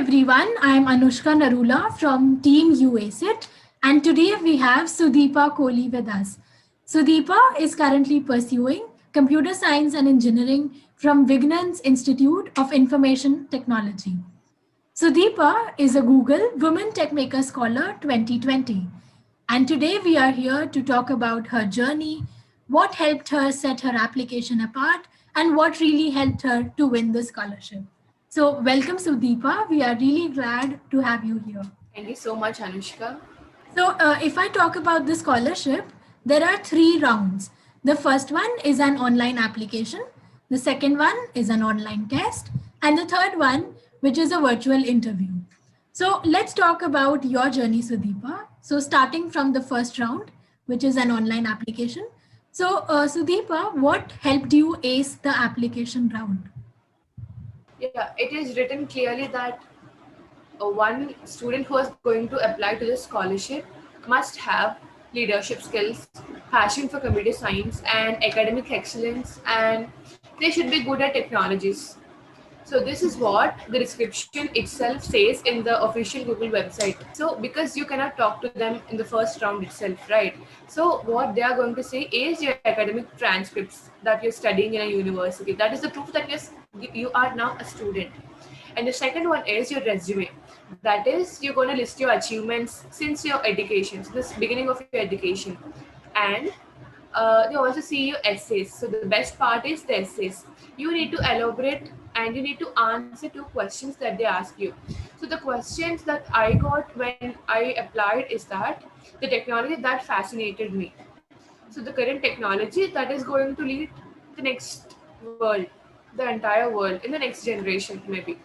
everyone, I am Anushka Narula from Team UAceIt, and today we have Sudeepa Kolli with us. Sudeepa is currently pursuing computer science and engineering from Vignan's Institute of Information Technology. Sudeepa is a Google Women Techmakers Scholar 2020, and today we are here to talk about her journey, what helped her set her application apart, and what really helped her to win the scholarship. So, welcome, Sudeepa. We are really glad to have you here. Thank you so much, Anushka. So, if I talk about the scholarship, there are three rounds. The first one is an online application, the second one is an online test, and the third one, which is a virtual interview. So, let's talk about your journey, Sudeepa. So, starting from the first round, which is an online application. So, Sudeepa, what helped you ace the application round? Yeah, it is written clearly that one student who is going to apply to this scholarship must have leadership skills, passion for computer science, and academic excellence, and they should be good at technologies. So this is what the description itself says in the official Google website. So because you cannot talk to them in the first round itself, right? So what they are going to say is your academic transcripts that you're studying in a university. That is the proof that you are now a student. And the second one is your resume. That is, you're going to list your achievements since your education, so this beginning of your education. And they also see your essays. So the best part is the essays. You need to elaborate and you need to answer two questions that they ask you. So the questions that I got when I applied is that the technology that fascinated me. So the current technology that is going to lead the next world, the entire world in the next generation maybe.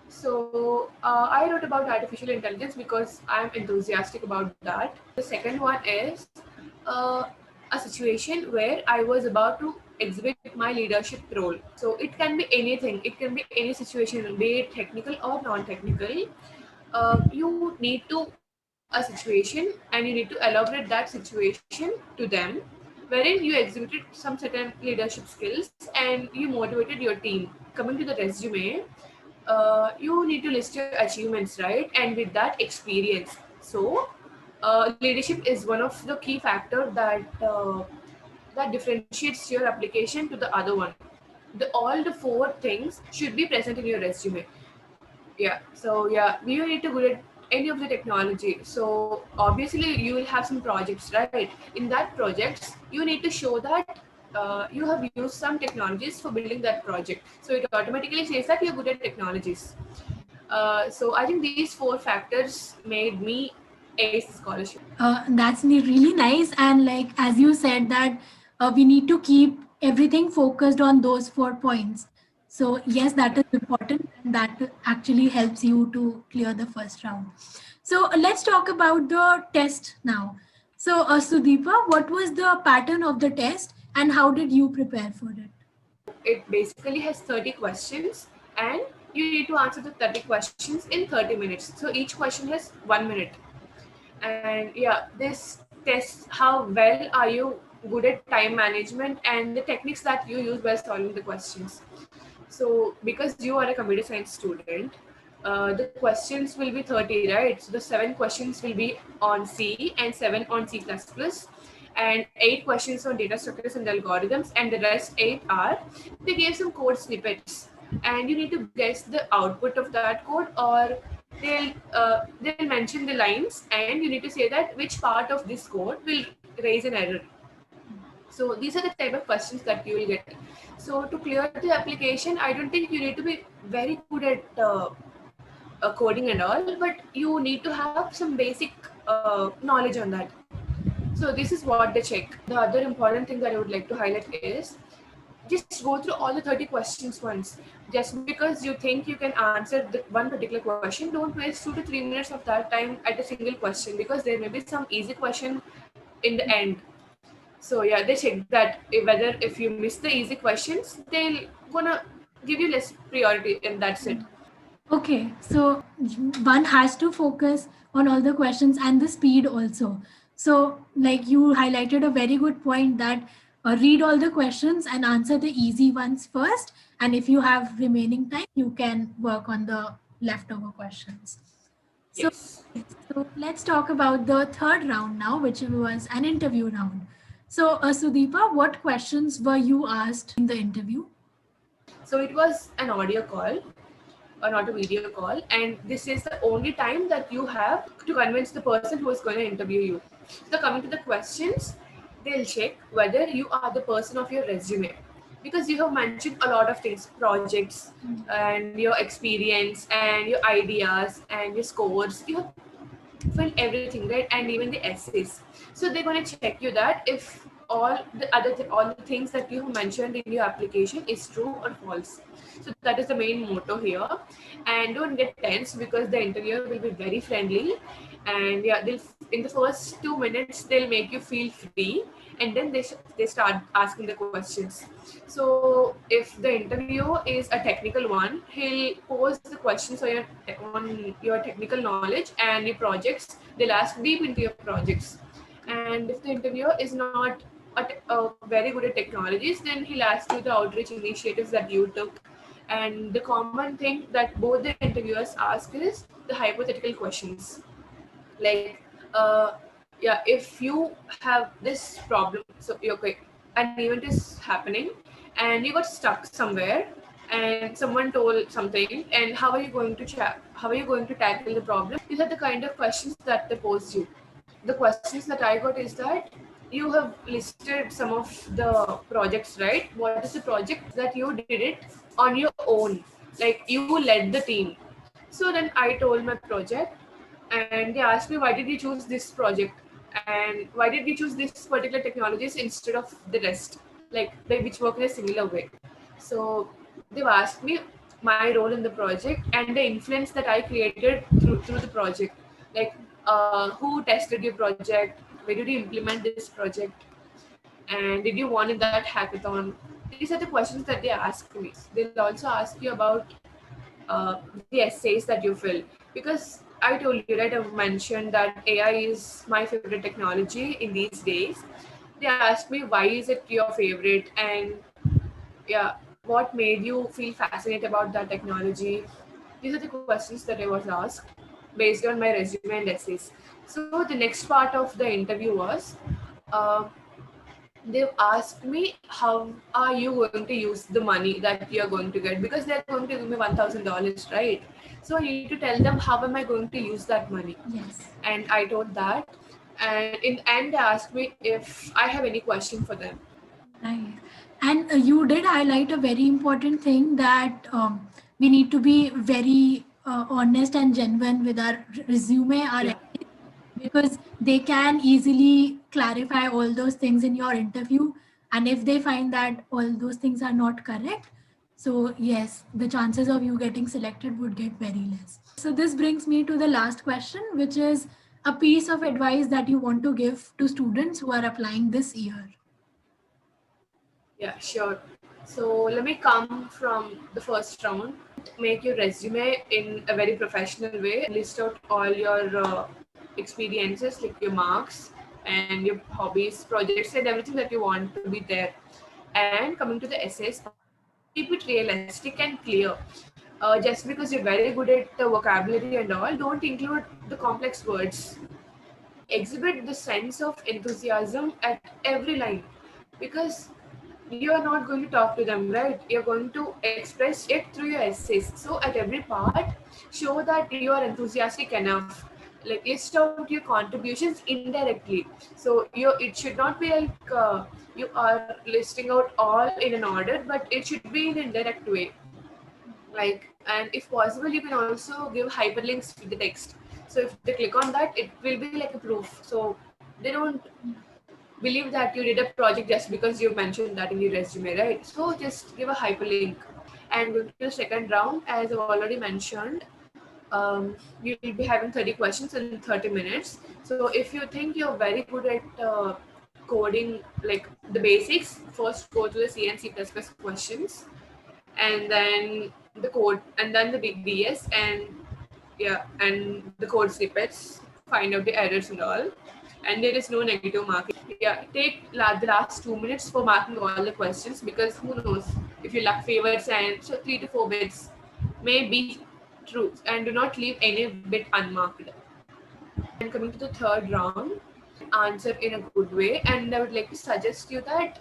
So I wrote about artificial intelligence because I'm enthusiastic about that. The second one is a situation where I was about to exhibit my leadership role. So it can be anything. It can be any situation, be it technical or non-technical. You need to a situation and you need to elaborate that situation to them, wherein you exhibited some certain leadership skills and you motivated your team. Coming to the resume, you need to list your achievements, right? And with that experience. So, leadership is one of the key factors that differentiates your application to the other one. All the four things should be present in your resume. Yeah. So yeah, you need to good at any of the technology. So obviously you will have some projects, right? In that projects, you need to show that you have used some technologies for building that project. So it automatically says that you're good at technologies. So I think these four factors made me ace the scholarship. That's really nice. And like as you said that we need to keep everything focused on those 4 points. So yes, that is important and that actually helps you to clear the first round. So let's talk about the test now. So Sudeepa, what was the pattern of the test and how did you prepare for it? It basically has 30 questions and you need to answer the 30 questions in 30 minutes. So each question has 1 minute. And yeah, this tests how well are you good at time management and the techniques that you use while solving the questions. So because you are a computer science student, the questions will be 30, right? So the 7 questions will be on C and 7 on C++, and 8 questions on data structures and algorithms, and the rest 8 are, they gave some code snippets and you need to guess the output of that code, or they'll mention the lines and you need to say that which part of this code will raise an error. So these are the type of questions that you will get. So to clear the application, I don't think you need to be very good at coding and all, but you need to have some basic knowledge on that. So this is what they check. The other important thing that I would like to highlight is just go through all the 30 questions once. Just because you think you can answer the one particular question, don't waste 2 to 3 minutes of that time at a single question, because there may be some easy question in the end. So yeah, they check that whether if you miss the easy questions, they'll gonna give you less priority, and that's it. Okay, so one has to focus on all the questions and the speed also. So, like you highlighted a very good point that read all the questions and answer the easy ones first. And if you have remaining time, you can work on the leftover questions. So, Yes. so let's talk about the third round now, which was an interview round. So, Sudeepa, what questions were you asked in the interview? So it was an audio call, or not a video call, and this is the only time that you have to convince the person who is going to interview you. So coming to the questions, they'll check whether you are the person of your resume, because you have mentioned a lot of things, projects and your experience and your ideas and your scores. You have filled everything, right? And even the essays. So they're going to check you that if all the things that you have mentioned in your application is true or false. So that is the main motto here. And don't get tense, because the interviewer will be very friendly, and yeah, they'll in the first 2 minutes they'll make you feel free, and then they start asking the questions. So if the interview is a technical one, he'll pose the questions on your technical knowledge and your projects. They'll ask deep into your projects. And if the interviewer is not very good at technologies, then he'll ask you the outreach initiatives that you took. And the common thing that both the interviewers ask is the hypothetical questions, like yeah, if you have this problem, so you're okay, an event is happening and you got stuck somewhere, and someone told something, and how are you going to tackle the problem? These are the kind of questions that they pose you. The questions that I got is that you have listed some of the projects, right? What is the project that you did it on your own, like you led the team? So then I told my project, and they asked me, why did you choose this project, and why did you choose this particular technologies instead of the rest, like which work in a similar way. So they've asked me my role in the project and the influence that I created through the project, like who tested your project, where did you implement this project, and did you won in that hackathon. These are the questions that they ask me. They'll also ask you about the essays that you fill, because I told you, right, I've mentioned that AI is my favorite technology in these days. They asked me why is it your favorite, and yeah, what made you feel fascinated about that technology. These are the questions that I was asked based on my resume and essays. So the next part of the interview was, uh, they've asked me how are you going to use the money that you're going to get, because they're going to give me $1,000, right? So I need to tell them how am I going to use that money. Yes. And I told that, and in the end they asked me if I have any question for them. Right. And you did highlight a very important thing that we need to be very honest and genuine with our resume, our Yeah. essays, because they can easily clarify all those things in your interview. And if they find that all those things are not correct, so yes, the chances of you getting selected would get very less. So this brings me to the last question, which is a piece of advice that you want to give to students who are applying this year. Yeah, sure. So let me come from the first round. Make your resume in a very professional way. List out all your experiences, like your marks and your hobbies, projects, and everything that you want to be there. And coming to the essays part, keep it realistic and clear. Just because you're very good at the vocabulary and all, don't include the complex words. Exhibit the sense of enthusiasm at every line, because you are not going to talk to them, right? You're going to express it through your essays. So at every part, show that you are enthusiastic enough. Like list out your contributions indirectly. So it should not be like you are listing out all in an order, but it should be in an indirect way. Like, and if possible, you can also give hyperlinks to the text. So if they click on that, it will be like a proof. So they don't believe that you did a project just because you mentioned that in your resume, right? So just give a hyperlink. And going to the second round, as I've already mentioned, you'll be having 30 questions in 30 minutes. So if you think you're very good at coding, like the basics, first go to the C and C++ questions, and then the code, and then the big DS, and yeah, and the code snippets, find out the errors and all. And there is no negative marking. Yeah, take the last 2 minutes for marking all the questions, because who knows, if your luck favors, and so 3 to 4 bits maybe True. And do not leave any bit unmarked. And coming to the third round, answer in a good way. And I would like to suggest you that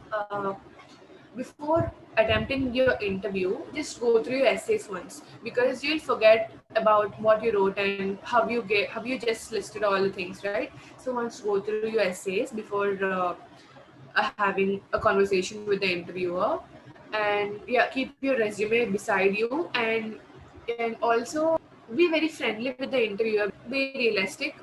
before attempting your interview, just go through your essays once, because you'll forget about what you wrote and have you just listed all the things, right? So once go through your essays before having a conversation with the interviewer, and yeah, keep your resume beside you, and also be very friendly with the interviewer, be realistic.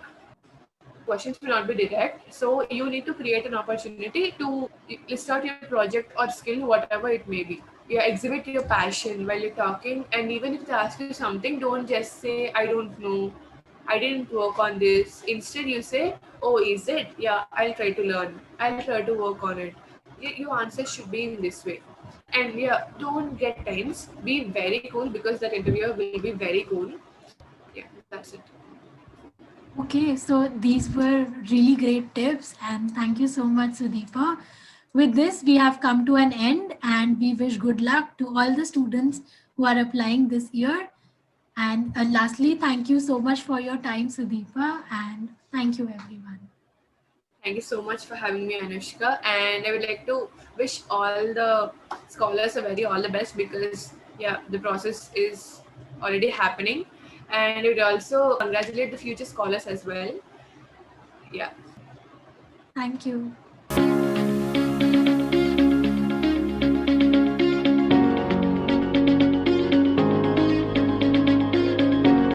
Questions will not be direct, so you need to create an opportunity to list out your project or skill, whatever it may be. Yeah, exhibit your passion while you're talking, and even if they ask you something, don't just say I don't know, I didn't work on this. Instead you say, oh, is it? Yeah, I'll try to learn, I'll try to work on it. Your answer should be in this way. And yeah, don't get tense, be very cool, because that interviewer will be very cool. Yeah, that's it. Okay, so these were really great tips, and thank you so much, Sudeepa. With this, we have come to an end, and we wish good luck to all the students who are applying this year. And lastly, thank you so much for your time, Sudeepa, and thank you, everyone. Thank you so much for having me, Anushka. And I would like to wish all the scholars a very all the best, because yeah, the process is already happening. And I would also congratulate the future scholars as well. Yeah. Thank you.